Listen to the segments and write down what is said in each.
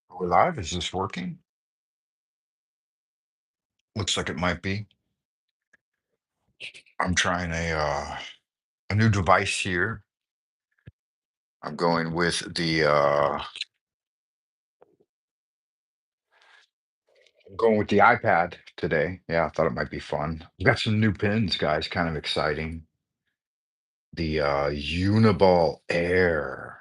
Are we live? Is this working? Looks like it might be. I'm trying a new device here. I'm going with the iPad today. Yeah, I thought it might be fun. We got some new pins, guys, kind of exciting. The Uniball Air.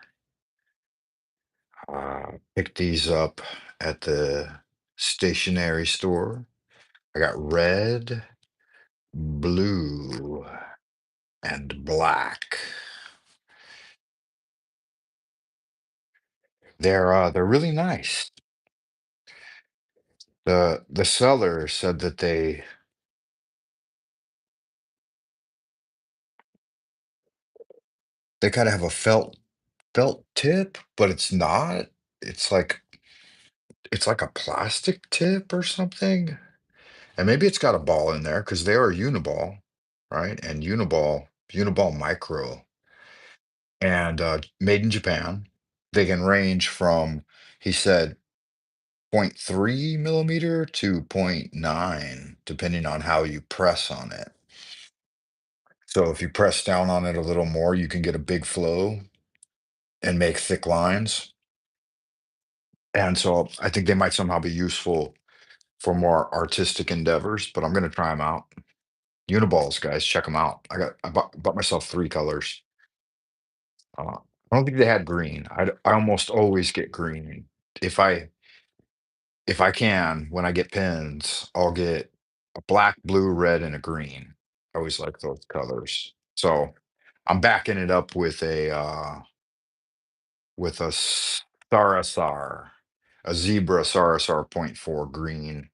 Picked these up at the stationery store. I got red, blue, and black. They're really nice. The seller said that they kind of have a felt tip, but it's not. It's like it's like a plastic tip or something. And maybe it's got a ball in there because they are Uniball, right? And Uniball Micro, and made in Japan. They can range from, he said, zero point 0.3 millimeter to zero point 0.9, depending on how you press on it. So if you press down on it a little more, you can get a big flow and make thick lines. And so I think they might somehow be useful for more artistic endeavors, but I'm going to try them out. Uniballs, guys, check them out. I bought myself three colors. I don't think they had green. I almost always get green. If I if I can, when I get pins, I'll get a black, blue, red, and a green. I always like those colors. So I'm backing it up with a Sarasar, a zebra Sarasar point 4 green,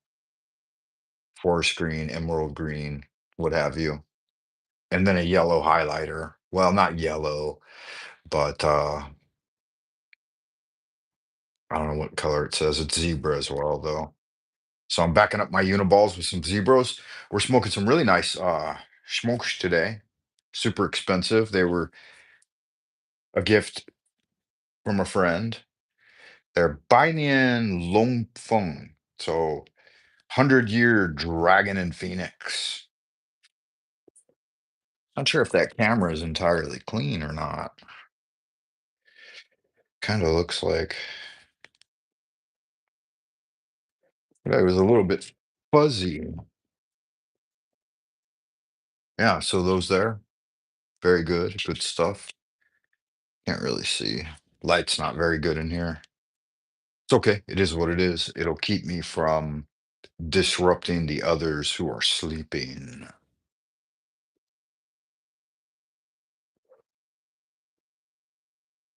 forest green, emerald green, what have you. And then a yellow highlighter. Well, not yellow, but I don't know what color it says. It's zebra as well, though. So I'm backing up my Uniballs with some zebras. We're smoking some really nice smokes today. Super expensive. They were a gift from a friend. They're Bainian Long Feng. So 100-year dragon and phoenix. Not sure if that camera is entirely clean or not. Kind of looks like it was a little bit fuzzy. Yeah, so those there, very good, good stuff. Can't really see. Light's not very good in here. It's okay. It is what it is. It'll keep me from disrupting the others who are sleeping.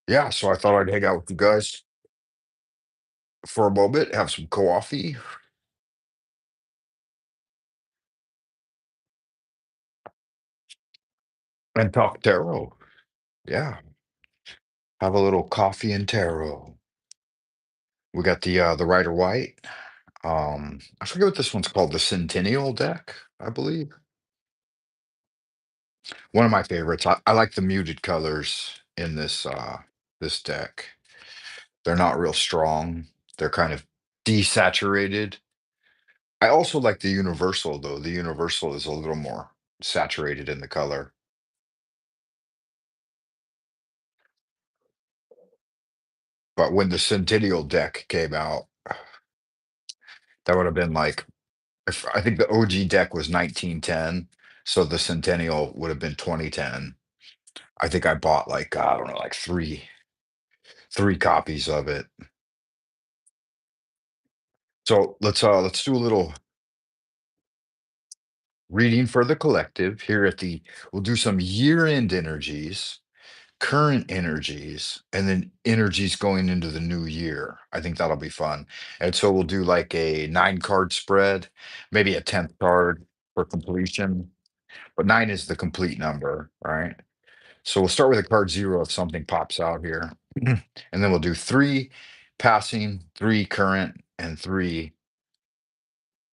Yeah, so I thought I'd hang out with you guys for a moment, have some coffee, and talk tarot. Yeah, have a little coffee and tarot. We got the Rider White. I forget what this one's called, the Centennial deck, I believe. One of my favorites. I like the muted colors in this deck. They're not real strong. They're kind of desaturated. I also like the Universal though. The Universal is a little more saturated in the color. But when the Centennial deck came out, that would have been like, if I think the OG deck was 1910, so the Centennial would have been 2010. I think I bought like, I don't know, like three copies of it. So let's do a little reading for the collective here at the we'll do some year-end energies, current energies, and then energies going into the new year. I think that'll be fun. And so we'll do like a 9 card spread, maybe a 10th card for completion, but 9 is the complete number, right? So we'll start with a card 0 if something pops out here. And then we'll do 3 passing, 3 current, and 3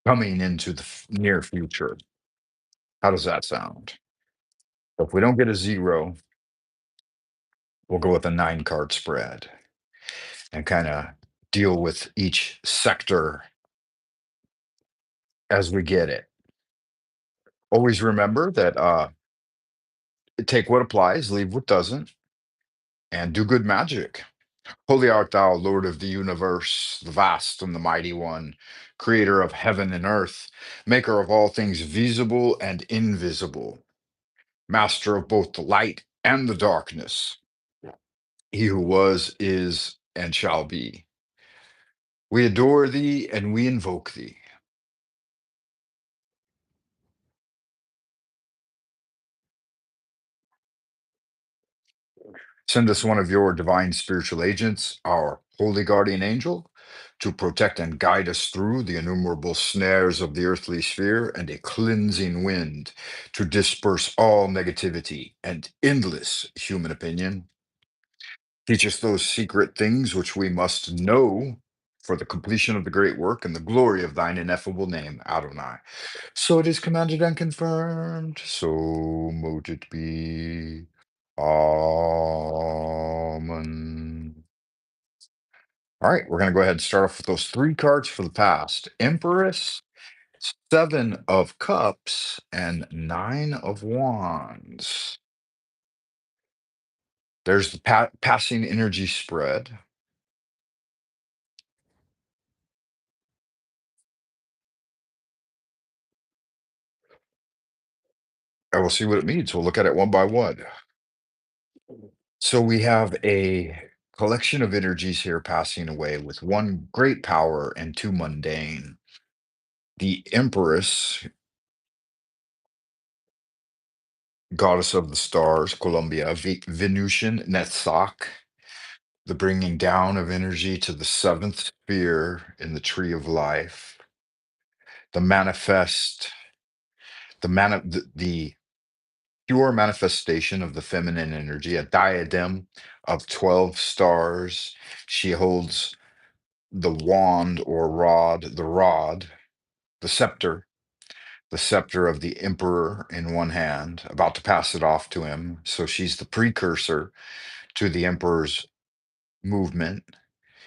coming into the near future. How does that sound? So if we don't get a 0, we'll go with a 9 card spread and kind of deal with each sector as we get it. Always remember that take what applies, leave what doesn't, and do good magic. Holy art thou, Lord of the universe, the vast and the mighty one, creator of heaven and earth, maker of all things visible and invisible, master of both the light and the darkness, he who was, is, and shall be. We adore thee and we invoke thee. Send us one of your divine spiritual agents, our holy guardian angel, to protect and guide us through the innumerable snares of the earthly sphere and a cleansing wind to disperse all negativity and endless human opinion. Teach us those secret things which we must know for the completion of the great work and the glory of thine ineffable name, Adonai. So it is commanded and confirmed. So mote it be. Amen. All right, we're going to go ahead and start off with those three cards for the past: Empress, Seven of Cups, and Nine of Wands. There's the passing energy spread. I will see what it means. We'll look at it one by one. So we have a collection of energies here passing away with one great power and two mundane. The Empress, goddess of the stars, Columbia, Venusian Netzach, the bringing down of energy to the seventh sphere in the tree of life, the manifest, the pure manifestation of the feminine energy, a diadem of 12 stars. She holds the wand or rod, the scepter of the emperor in one hand, about to pass it off to him. So she's the precursor to the emperor's movement.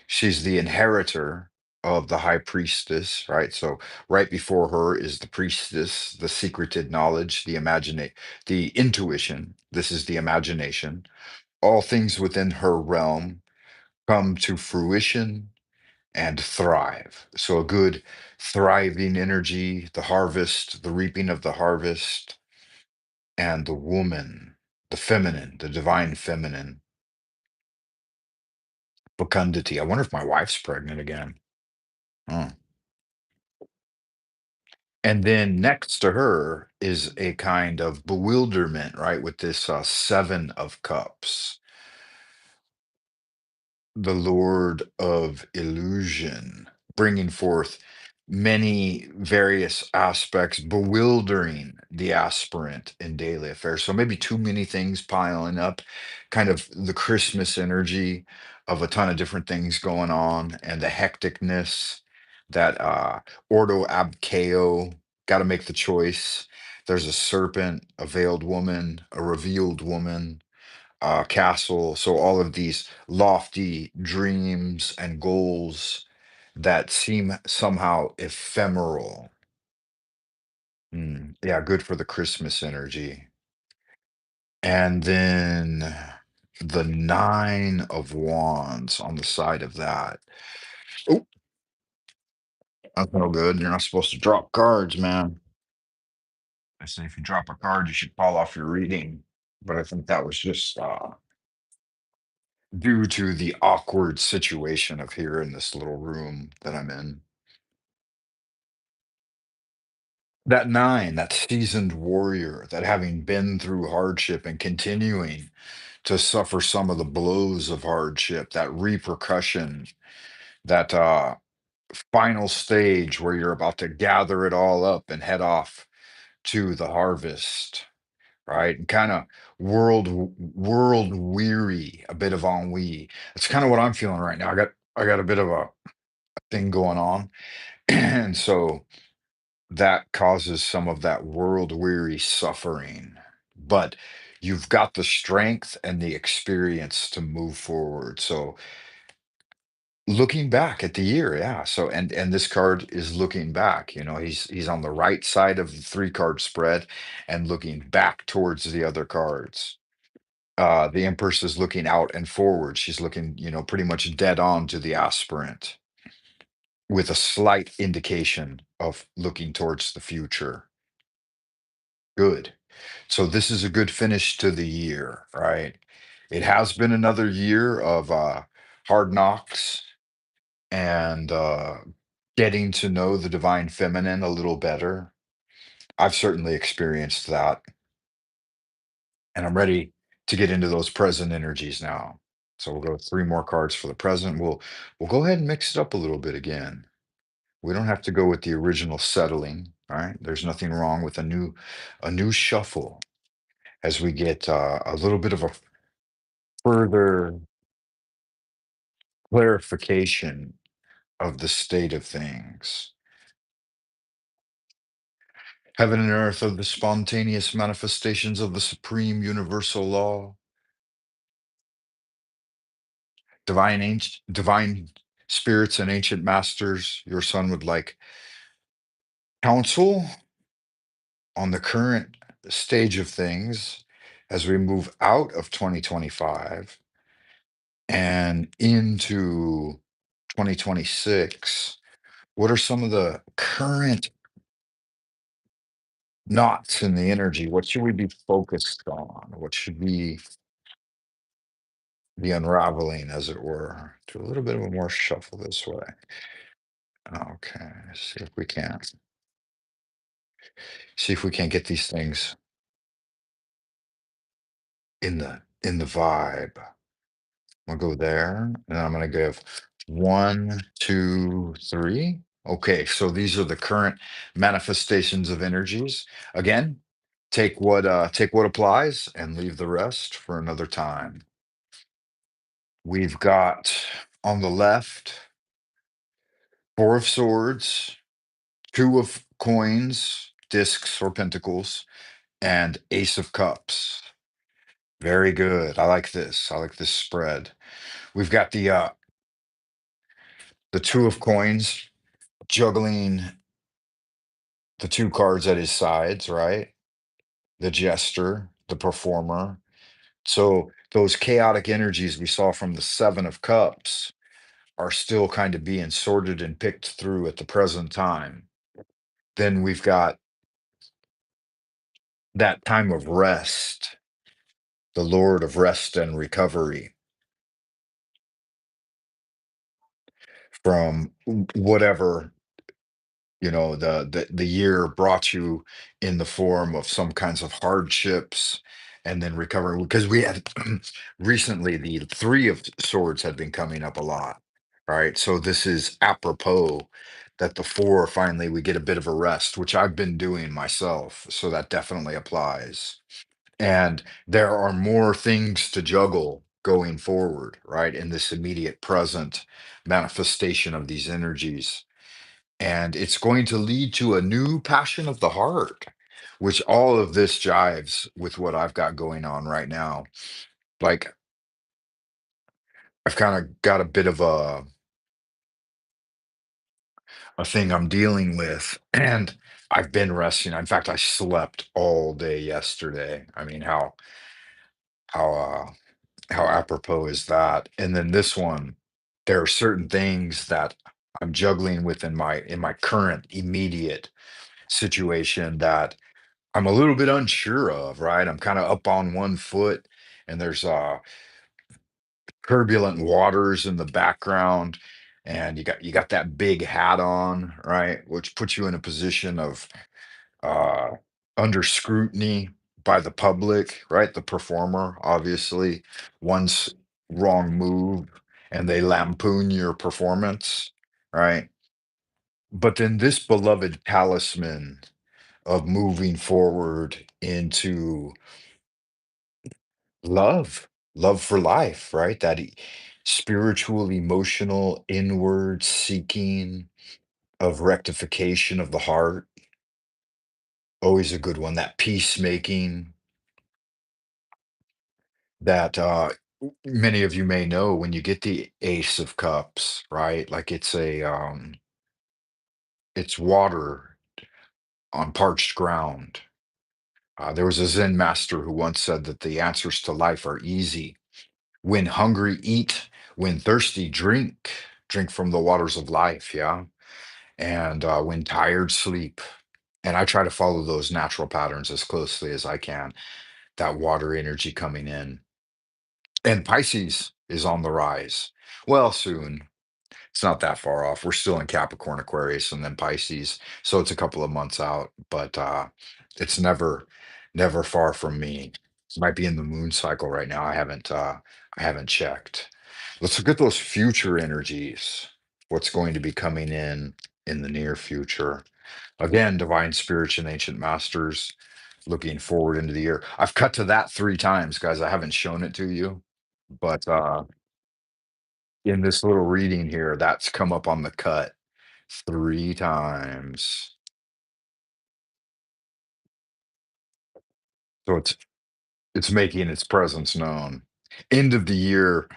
She's the inheritor of the high priestess, right? So right before her is the priestess, the secreted knowledge, the intuition. This is the imagination. All things within her realm come to fruition and thrive. So a good thriving energy, the harvest, the reaping of the harvest, and the woman, the feminine, the divine feminine, fecundity. I wonder if my wife's pregnant again. Hmm. And then next to her is a kind of bewilderment, right? With this Seven of Cups, the Lord of Illusion, bringing forth many various aspects, bewildering the aspirant in daily affairs. So maybe too many things piling up, kind of the Christmas energy of a ton of different things going on, and the hecticness that Ordo ab Chao, got to make the choice. There's a serpent, a veiled woman, a revealed woman, castle. So all of these lofty dreams and goals that seem somehow ephemeral. Yeah, good for the Christmas energy. And then the Nine of Wands on the side of that. Oh, that's no good. You're not supposed to drop cards, man. I say if you drop a card, you should fall off your reading. But I think that was just due to the awkward situation of here in this little room that I'm in. That nine, that seasoned warrior, that having been through hardship and continuing to suffer some of the blows of hardship, that repercussion, that final stage where you're about to gather it all up and head off to the harvest, right? And kind of world weary, a bit of ennui. That's kind of what I'm feeling right now. I got a bit of a thing going on. And so that causes some of that world weary suffering. But you've got the strength and the experience to move forward. So looking back at the year, yeah. So and this card is looking back, he's on the right side of the three-card spread and looking back towards the other cards. The Empress is looking out and forward. She's looking, pretty much dead on to the aspirant with a slight indication of looking towards the future. Good. So this is a good finish to the year, right? It has been another year of hard knocks and getting to know the divine feminine a little better. I've certainly experienced that, and I'm ready to get into those present energies now. So we'll go three more cards for the present. We'll go ahead and mix it up a little bit again. We don't have to go with the original settling. All right. There's nothing wrong with a new shuffle as we get a little bit of a further clarification of the state of things. Heaven and earth are the spontaneous manifestations of the supreme universal law. Divine spirits and ancient masters, your son would like counsel on the current stage of things as we move out of 2025 and into 2026. What are some of the current knots in the energy? What should we be focused on? What should be the unraveling, as it were? Do a little bit of a more shuffle this way. Okay, see if we can't get these things in the vibe. I'll go there, and I'm gonna give 1, 2, 3. Okay, so these are the current manifestations of energies. Again, take what applies and leave the rest for another time. We've got on the left, Four of Swords, Two of Coins, discs or pentacles, and Ace of Cups. Very good. I like this. I like this spread. We've got the Two of Coins juggling the two cards at his sides, right? The jester, the performer. So those chaotic energies we saw from the Seven of Cups are still kind of being sorted and picked through at the present time. Then we've got that time of rest, the Lord of rest and recovery from whatever the year brought you in the form of some kinds of hardships and then recovering because we had recently the three of swords had been coming up a lot, right? So this is apropos that the four finally we get a bit of a rest, which I've been doing myself, so that definitely applies. And there are more things to juggle going forward, right, in this immediate present manifestation of these energies, and it's going to lead to a new passion of the heart, which all of this jives with what I've got going on right now. Like, I've kind of got a bit of a thing I'm dealing with, and I've been resting. In fact, I slept all day yesterday. I mean, how how apropos is that? And then this one, there are certain things that I'm juggling with in my current immediate situation that I'm a little bit unsure of, right? I'm kind of up on one foot and there's turbulent waters in the background and you got that big hat on, right? Which puts you in a position of uh under scrutiny by the public, right? The performer, obviously, one's wrong move and they lampoon your performance, right? But then this beloved talisman of moving forward into love for life, right? Spiritual, emotional, inward seeking of rectification of the heart, always a good one. That peacemaking, that Many of you may know when you get the Ace of Cups, right? Like it's water on parched ground. There was a Zen master who once said that the answers to life are easy. When hungry, eat. When thirsty, drink. Drink from the waters of life, yeah? And when tired, sleep. And I try to follow those natural patterns as closely as I can. That water energy coming in. And Pisces is on the rise. Well, soon. It's not that far off. We're still in Capricorn, Aquarius, and then Pisces. So it's a couple of months out, but it's never far from me. It might be in the moon cycle right now. I haven't checked. Let's look at those future energies. What's going to be coming in the near future? Again, divine spirits and ancient masters looking forward into the year. I've cut to that three times, guys. I haven't shown it to you, but in this little reading here, that's come up on the cut three times. So it's making its presence known. End of the year,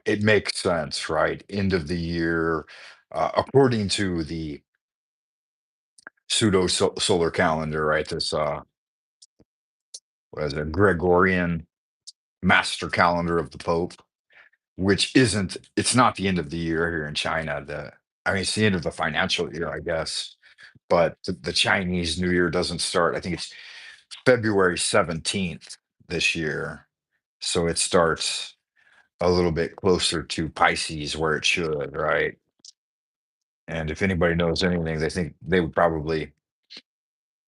it makes sense, right? End of the year, according to the solar calendar, right? This what is it, Gregorian master calendar of the Pope, which isn't it's not the end of the year here in China. I mean, it's the end of the financial year, I guess, but the Chinese New Year doesn't start. I think it's February 17th this year. So it starts a little bit closer to Pisces where it should, right? And if anybody knows anything, they think they would probably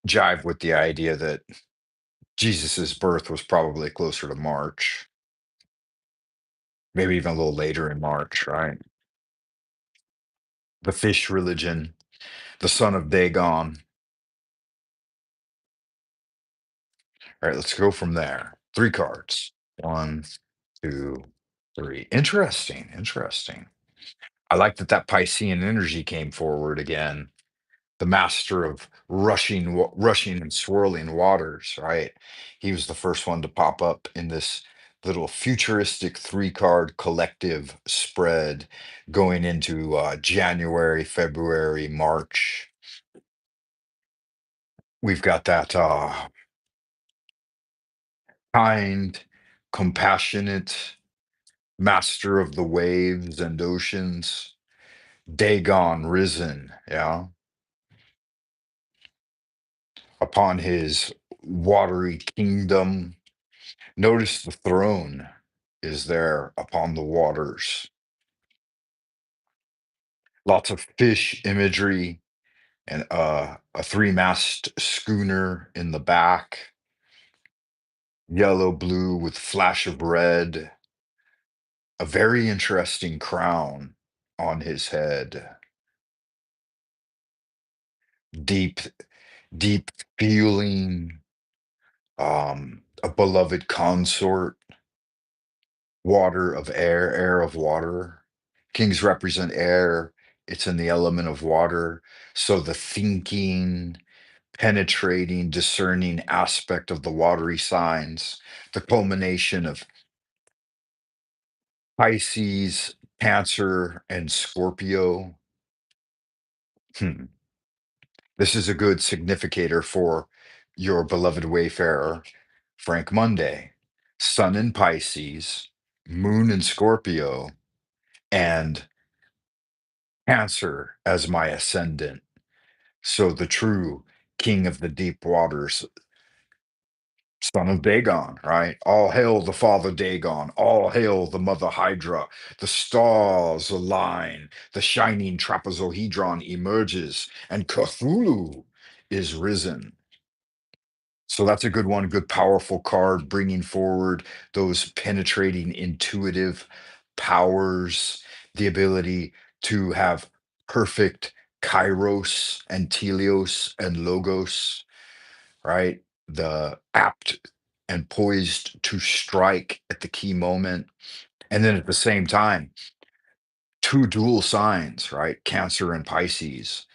jive with the idea that Jesus's birth was probably closer to March, maybe even a little later in March, right? The fish religion, the son of Dagon. All right, let's go from there. Three cards. One, two, three. Interesting. Interesting. I like that that Piscean energy came forward again. The master of rushing and swirling waters, right? He was the first one to pop up in this little futuristic three-card collective spread going into January, February, March. We've got that kind, compassionate master of the waves and oceans, Dagon risen, yeah, upon his watery kingdom. Notice the throne is there upon the waters. Lots of fish imagery and a three-mast schooner in the back, yellow, blue with flash of red, a very interesting crown on his head, deep, deep feeling, a beloved consort, water of air, air of water. Kings represent air, it's in the element of water. So the thinking, penetrating, discerning aspect of the watery signs, the culmination of Pisces, Cancer, and Scorpio. Hmm. This is a good significator for your beloved wayfarer, Frank Monday. Sun in Pisces, Moon in Scorpio, and Cancer as my ascendant. So the true king of the deep waters, son of Dagon, right? All hail the father Dagon. All hail the mother Hydra. The stars align. The shining trapezohedron emerges, and Cthulhu is risen. So that's a good one, good powerful card, bringing forward those penetrating intuitive powers, the ability to have perfect kairos and teleos and logos, right? The apt and poised to strike at the key moment. And then at the same time, two dual signs, right? Cancer and Pisces,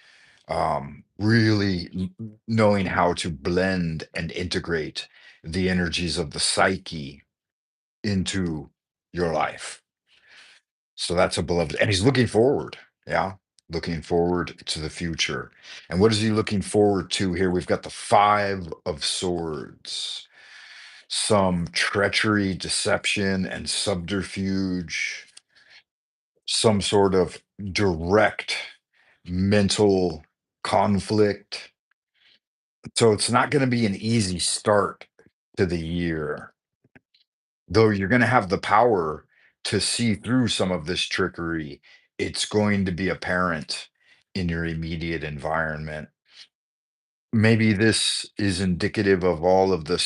really knowing how to blend and integrate the energies of the psyche into your life. So that's a beloved, and he's looking forward. Yeah, looking forward to the future. And what is he looking forward to here? We've got the Five of Swords, some treachery, deception, and subterfuge, some sort of direct mental conflict. So it's not going to be an easy start to the year, though you're going to have the power to see through some of this trickery. It's going to be apparent in your immediate environment. Maybe this is indicative of all of the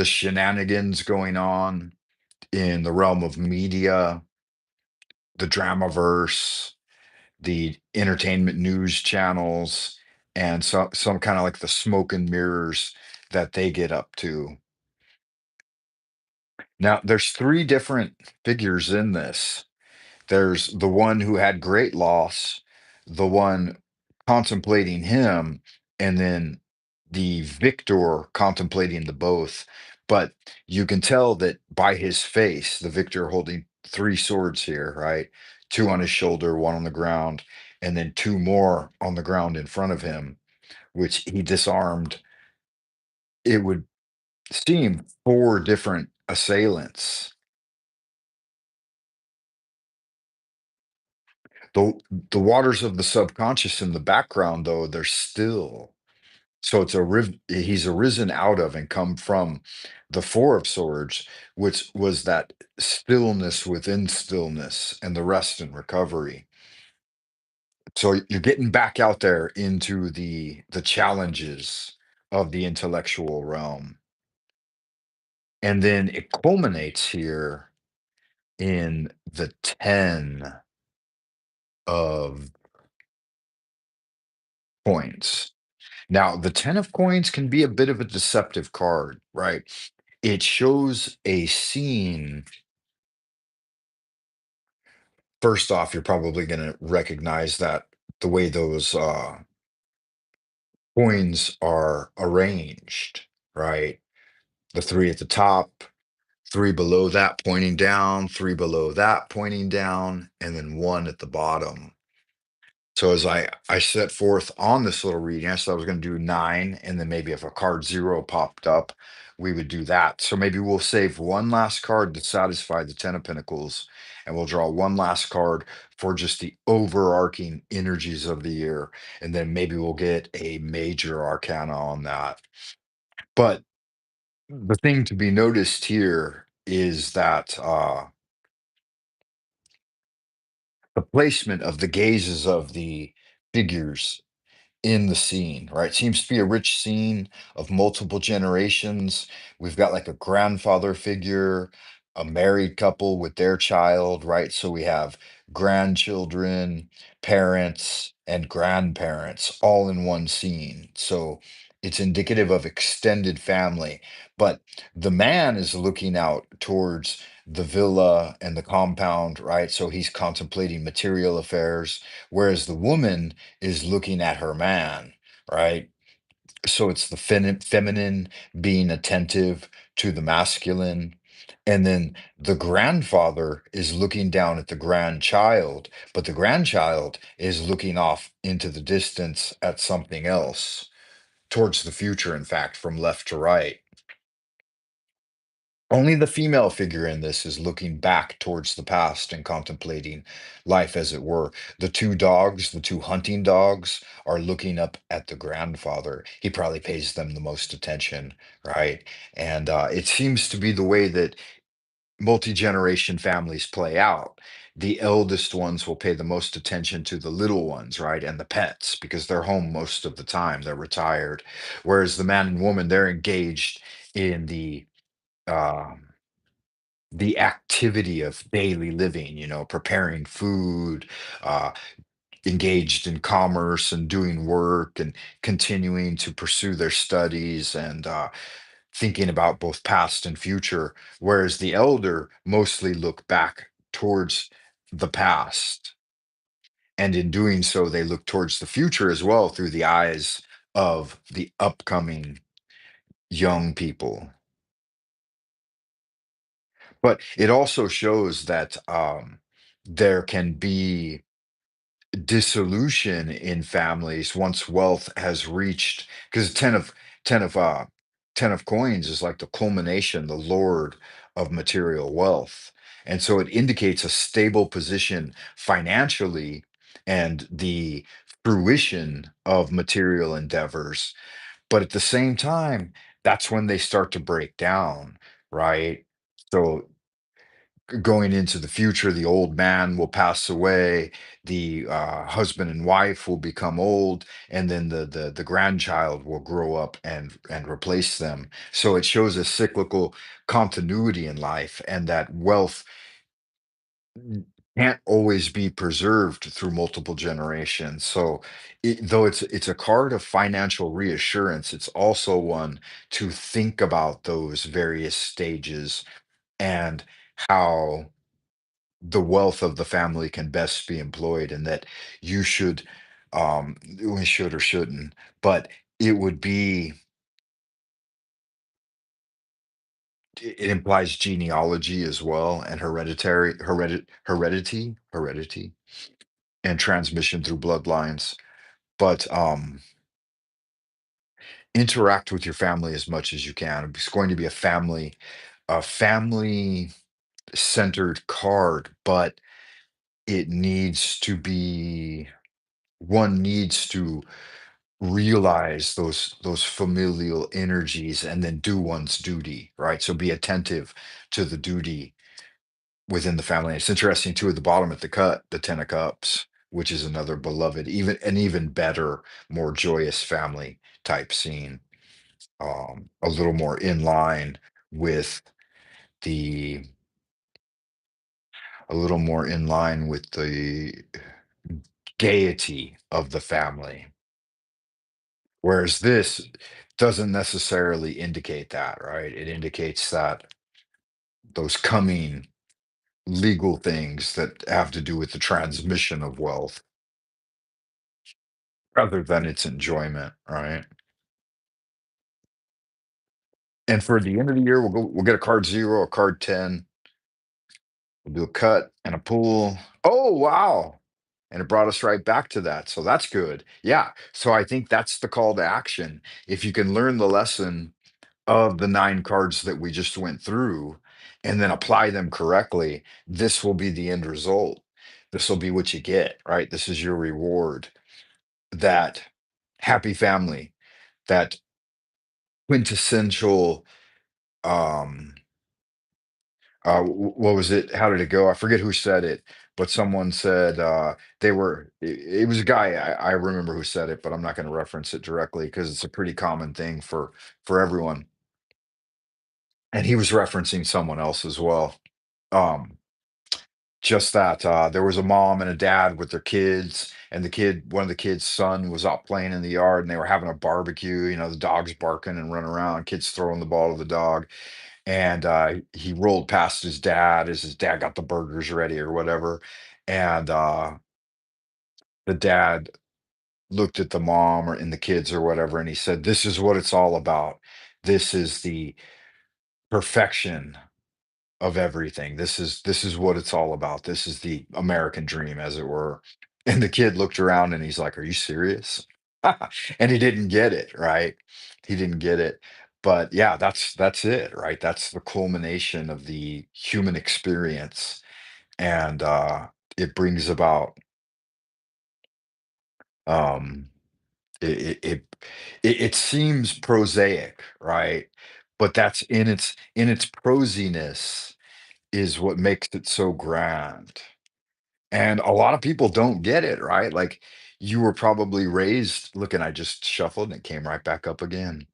shenanigans going on in the realm of media, the Dramaverse, the entertainment news channels, and some kind of like the smoke and mirrors that they get up to. Now, there's three different figures in this. There's the one who had great loss, the one contemplating him, and then the victor contemplating the both. But you can tell that by his face, the victor holding three swords here, right? Two on his shoulder, one on the ground, and then two more on the ground in front of him, which he disarmed. It would seem four different assailants. The waters of the subconscious in the background, though, they're still. So he's arisen out of and come from the Four of Swords, which was that stillness within stillness and the rest and recovery. So you're getting back out there into the challenges of the intellectual realm. And then it culminates here in the 10 of coins. Now, the 10 of coins can be a bit of a deceptive card, right? It shows a scene. First off, you're probably going to recognize that the way those coins are arranged, right? The three at the top, three below that pointing down, three below that pointing down, and then one at the bottom. So as I set forth on this little reading, I said I was going to do nine, and then maybe if a card zero popped up, we would do that. So maybe we'll save one last card to satisfy the Ten of Pentacles, and we'll draw one last card for just the overarching energies of the year, and then maybe we'll get a major arcana on that. But the thing to be noticed here is that the placement of the gazes of the figures in the scene, right? Seems to be a rich scene of multiple generations. We've got like a grandfather figure, a married couple with their child, right? So we have grandchildren, parents, and grandparents all in one scene. So it's indicative of extended family. But the man is looking out towards the villa and the compound, right? So he's contemplating material affairs, whereas the woman is looking at her man, right? So it's the feminine being attentive to the masculine. And then the grandfather is looking down at the grandchild, but the grandchild is looking off into the distance at something else, towards the future, in fact, from left to right. Only the female figure in this is looking back towards the past and contemplating life as it were. The two dogs, the two hunting dogs, are looking up at the grandfather. He probably pays them the most attention, right? And it seems to be the way that multi-generation families play out. The eldest ones will pay the most attention to the little ones, right? And the pets, because they're home most of the time, they're retired. Whereas the man and woman, they're engaged in um, the activity of daily living, preparing food, uh, engaged in commerce and doing work and continuing to pursue their studies and thinking about both past and future. Whereas the elder mostly look back towards the past. And in doing so, they look towards the future as well through the eyes of the upcoming young people. But it also shows that there can be dissolution in families once wealth has reached, because 10 of 10 of coins is like the culmination, the lord of material wealth. And so it indicates a stable position financially and the fruition of material endeavors. But at the same time, that's when they start to break down, right? So going into the future, the old man will pass away, the husband and wife will become old, and then the grandchild will grow up and replace them. So it shows a cyclical continuity in life, and that wealth can't always be preserved through multiple generations. So though it's a card of financial reassurance, it's also one to think about those various stages and how the wealth of the family can best be employed, and that you should we should or shouldn't, but it would be it implies genealogy as well, and heredity and transmission through bloodlines. But interact with your family as much as you can. It's going to be a family centered card, but it needs to be one needs to realize those familial energies and then do one's duty, right? So be attentive to the duty within the family. It's interesting too at the bottom at the cut, the 10 of cups, which is another beloved, even better, more joyous family type scene, a little more in line with the a little more in line with the gaiety of the family. Whereas this doesn't necessarily indicate that, right? It indicates that those coming legal things that have to do with the transmission of wealth rather than its enjoyment, right? And for the end of the year, we'll get a card zero, a card 10, we'll do a cut and a pull. Oh, wow. And it brought us right back to that. So that's good. Yeah. So I think that's the call to action. If you can learn the lesson of the 9 cards that we just went through and then apply them correctly, this will be the end result. This will be what you get, right? This is your reward. That happy family, that quintessential, um, what was it? How did it go? I forget who said it, but someone said it was a guy. I remember who said it, but I'm not going to reference it directly because it's a pretty common thing for everyone. And he was referencing someone else as well. Um, just that there was a mom and a dad with their kids, and one of the kids' son was out playing in the yard, and they were having a barbecue. You know, the dog's barking and running around, kids throwing the ball to the dog, and he rolled past his dad as his dad got the burgers ready or whatever, and the dad looked at the mom or in the kids or whatever, and he said, "This is what it's all about. This is the perfection of everything. This is what it's all about. This is the American dream, as it were." And the kid looked around and he's like, "Are you serious?" And he didn't get it, right? He didn't get it. But yeah, that's it, right? That's the culmination of the human experience. And it brings about um it it, it it seems prosaic, right? But that's in its prosiness is what makes it so grand. And a lot of people don't get it, right? Like you were probably raised, look, and I just shuffled and it came right back up again.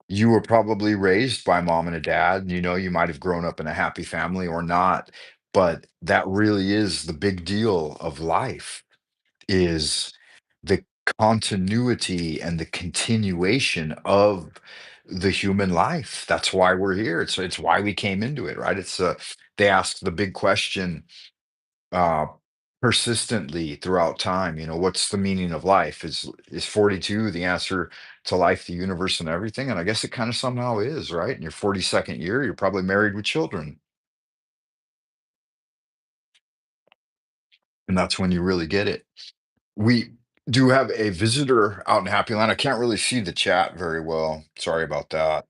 You were probably raised by mom and a dad. You know, you might have grown up in a happy family or not, but that really is the big deal of life is the continuity and the continuation of the human life. That's why we're here. It's why we came into it, right? They ask the big question uh persistently throughout time, what's the meaning of life? Is 42 the answer to life, the universe, and everything? And I guess it kind of somehow is, right? In your 42nd year, you're probably married with children. and that's when you really get it. We do have a visitor out in Happy Land. I can't really see the chat very well. Sorry about that.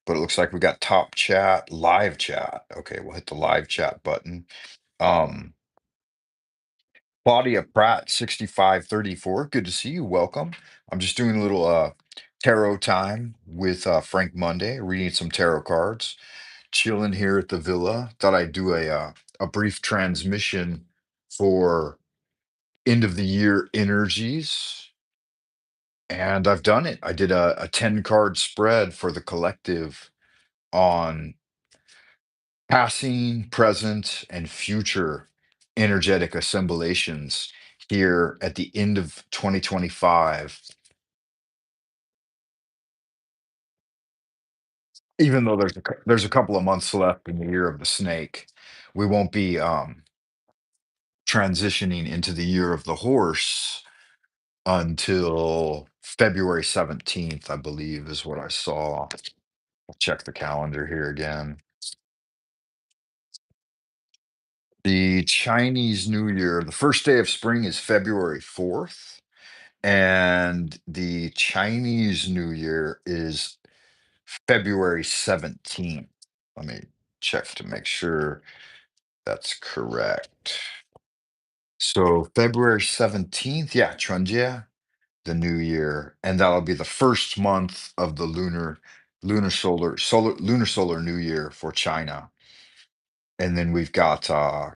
But it looks like we got top chat, live chat. Okay, we'll hit the live chat button. Um, Claudia Pratt, 6534. Good to see you. Welcome. I'm just doing a little tarot time with Frank Monday, reading some tarot cards, chilling here at the villa. Thought I'd do a brief transmission for end of the year energies. And I've done it. I did a 10 card spread for the collective on passing, present, and future energetic assimilations here at the end of 2025. Even though there's a couple of months left in the year of the snake, we won't be transitioning into the year of the horse until February 17th, I believe, is what I saw. I'll check the calendar here again. The Chinese New Year, the first day of spring is February 4th, and the Chinese New Year is February 17th. Let me check to make sure that's correct. So February 17th, yeah, Chunjie, the new year, and that'll be the first month of the lunar solar new year for China. And then we've got